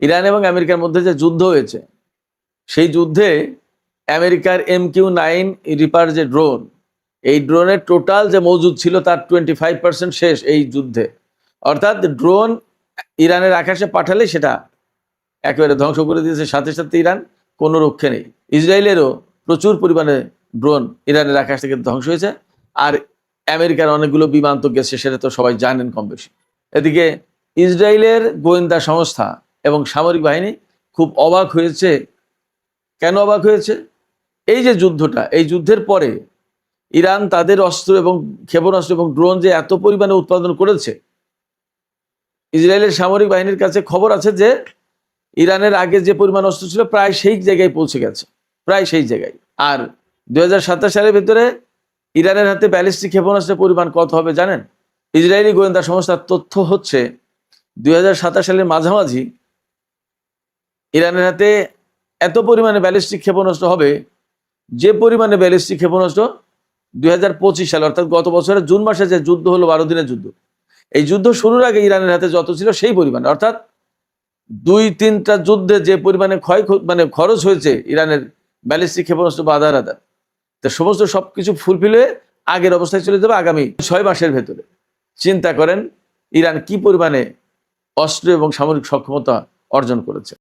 Iran এবং আমেরিকার মধ্যে যে যুদ্ধ হয়েছে, সেই যুদ্ধে আমেরিকার MQ-9 রিপার যে ড্রোন, এই ড্রোনের টোটাল যে মজুদ ছিল তার 25% শেষ এই যুদ্ধে। অর্থাৎ ড্রোন ইরানের আকাশে পাঠালে সেটা একেবারে ধ্বংস করে দিয়েছে সাথে সাথে ইরান, কোনো রক্ষে নেই। ইসরায়েলেরও প্রচুর পরিমাণে ড্রোন ইরানের আকাশ থেকে ধ্বংস হয়েছে, আর আমেরিকার অনেকগুলো বিমান তো গেছে, সেটা তো সবাই জানেন কম বেশি। এদিকে ইসরায়েলের গোয়েন্দা সংস্থা এবং সামরিক বাহিনী খুব অবাক হয়েছে। কেন অবাক হয়েছে? এই যে যুদ্ধটা, এই যুদ্ধের পরে ইরান তাদের অস্ত্র এবং ক্ষেপণাস্ত্র এবং ড্রোন যে এত পরিমাণে উৎপাদন করেছে, ইসরায়েলের সামরিক বাহিনীর কাছে খবর আছে যে ইরানের আগে যে পরিমাণ অস্ত্র ছিল প্রায় সেই জায়গায় পৌঁছে গেছে, প্রায় সেই জায়গায়। আর 2027 সালের ভেতরে ইরানের হাতে ব্যালিস্টিক ক্ষেপণাস্ত্রের পরিমাণ কত হবে জানেন? ইসরায়েলি গোয়েন্দা সংস্থার তথ্য হচ্ছে 2027 সালের মাঝামাঝি ইরানের হাতে এত পরিমাণে ব্যালিস্টিক ক্ষেপণাস্ত্র হবে, যে পরিমাণে ব্যালিস্টিক ক্ষেপণাস্ত্র 2025 সালে অর্থাৎ গত বছরের জুন মাসে যে যুদ্ধ হলো, 12 দিনের যুদ্ধ, এই যুদ্ধ শুরুর আগে ইরানের হাতে যত ছিল সেই পরিমাণে, অর্থাৎ 2-3টা যুদ্ধে যে পরিমাণে খরচ হয়েছে ইরানের ব্যালিস্টিক ক্ষেপণাস্ত্র বা আধার তো সমস্ত সবকিছু ফুলফিল হয়ে আগের অবস্থায় চলে যাবে আগামী 6 মাসের ভেতরে। চিন্তা করেন ইরান কি পরিমাণে অস্ত্র এবং সামরিক সক্ষমতা অর্জন করেছে।